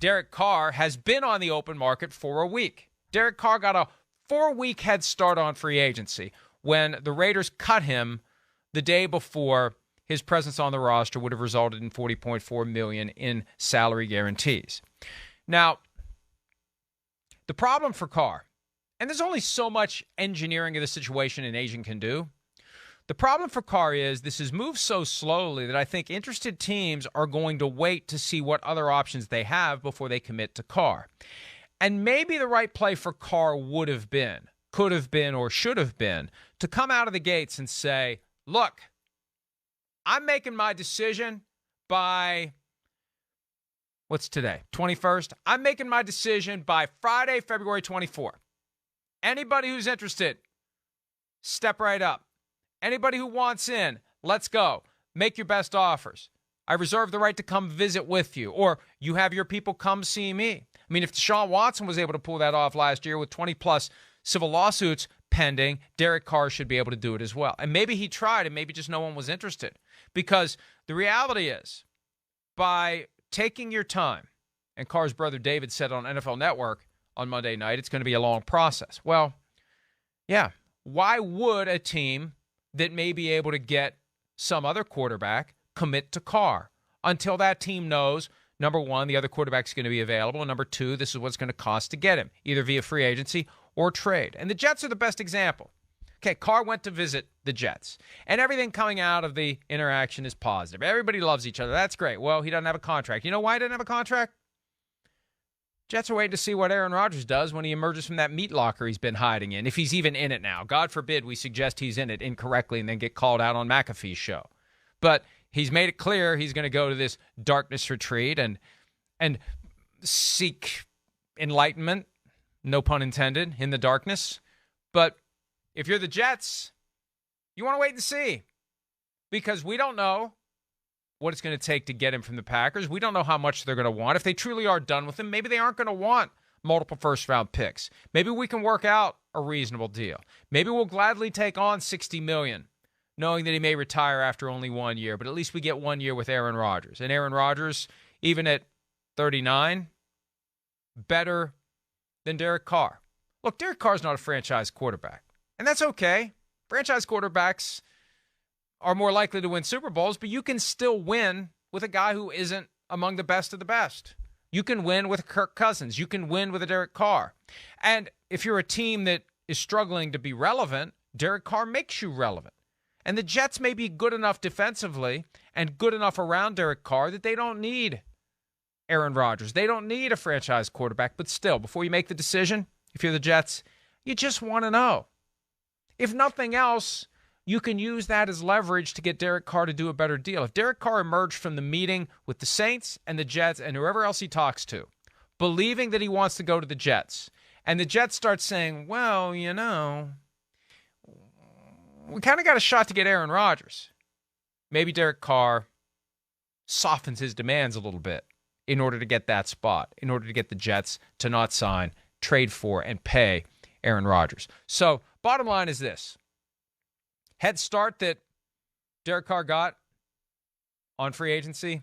Derek Carr has been on the open market for a week. Derek Carr got a 4-week head start on free agency when the Raiders cut him the day before his presence on the roster would have resulted in $40.4 million in salary guarantees. Now, the problem for Carr, and there's only so much engineering of the situation an agent can do. The problem for Carr is this has moved so slowly that I think interested teams are going to wait to see what other options they have before they commit to Carr. And maybe the right play for Carr would have been, could have been, or should have been to come out of the gates and say, look, I'm making my decision by, what's today, 21st? I'm making my decision by Friday, February 24th. Anybody who's interested, step right up. Anybody who wants in, let's go. Make your best offers. I reserve the right to come visit with you, or you have your people come see me. I mean, if Deshaun Watson was able to pull that off last year with 20-plus civil lawsuits pending, Derek Carr should be able to do it as well. And maybe he tried, and maybe just no one was interested. Because the reality is, by taking your time, and Carr's brother David said on NFL Network on Monday night, it's going to be a long process. Well, yeah, why would a team that may be able to get some other quarterback commit to Carr until that team knows, number one, the other quarterback's going to be available, and number two, this is what it's going to cost to get him, either via free agency or trade. And the Jets are the best example. Okay, Carr went to visit the Jets, and everything coming out of the interaction is positive. Everybody loves each other. That's great. Well, he doesn't have a contract. You know why he doesn't have a contract? Jets are waiting to see what Aaron Rodgers does when he emerges from that meat locker he's been hiding in, if he's even in it now. God forbid we suggest he's in it incorrectly and then get called out on McAfee's show. But he's made it clear he's going to go to this darkness retreat and seek enlightenment, no pun intended, in the darkness. But if you're the Jets, you want to wait and see, because we don't know what it's going to take to get him from the Packers. We don't know how much they're going to want. If they truly are done with him, maybe they aren't going to want multiple first-round picks. Maybe we can work out a reasonable deal. Maybe we'll gladly take on $60 million, knowing that he may retire after only 1 year, but at least we get 1 year with Aaron Rodgers. And Aaron Rodgers, even at 39, better than Derek Carr. Look, Derek Carr's not a franchise quarterback, and that's okay. Franchise quarterbacks are more likely to win Super Bowls, but you can still win with a guy who isn't among the best of the best. You can win with Kirk Cousins. You can win with a Derek Carr. And if you're a team that is struggling to be relevant, Derek Carr makes you relevant. And the Jets may be good enough defensively and good enough around Derek Carr that they don't need Aaron Rodgers. They don't need a franchise quarterback. But still, before you make the decision, if you're the Jets, you just want to know. If nothing else, you can use that as leverage to get Derek Carr to do a better deal. If Derek Carr emerged from the meeting with the Saints and the Jets and whoever else he talks to, believing that he wants to go to the Jets, and the Jets start saying, well, you know, we kind of got a shot to get Aaron Rodgers. Maybe Derek Carr softens his demands a little bit in order to get that spot, in order to get the Jets to not sign, trade for, and pay Aaron Rodgers. So, bottom line is this. Head start that Derek Carr got on free agency,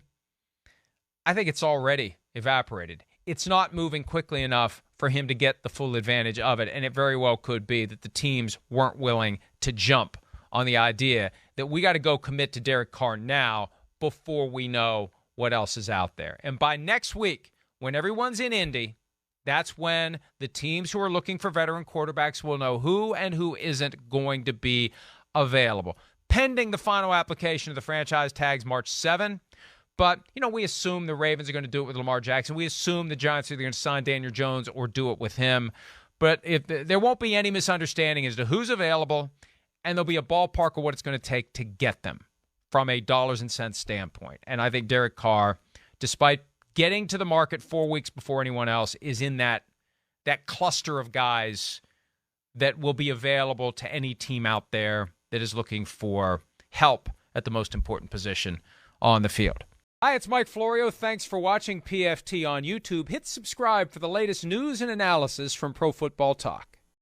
I think it's already evaporated. It's not moving quickly enough for him to get the full advantage of it, and it very well could be that the teams weren't willing to jump on the idea that we got to go commit to Derek Carr now before we know what else is out there. And by next week, when everyone's in Indy, that's when the teams who are looking for veteran quarterbacks will know who and who isn't going to be available, pending the final application of the franchise tags March 7. But, you know, we assume the Ravens are going to do it with Lamar Jackson. We assume the Giants are either going to sign Daniel Jones or do it with him. But if there won't be any misunderstanding as to who's available, and there'll be a ballpark of what it's going to take to get them from a dollars and cents standpoint. And I think Derek Carr, despite getting to the market 4 weeks before anyone else, is in that cluster of guys that will be available to any team out there that is looking for help at the most important position on the field. Hi, it's Mike Florio. Thanks for watching PFT on YouTube. Hit subscribe for the latest news and analysis from Pro Football Talk.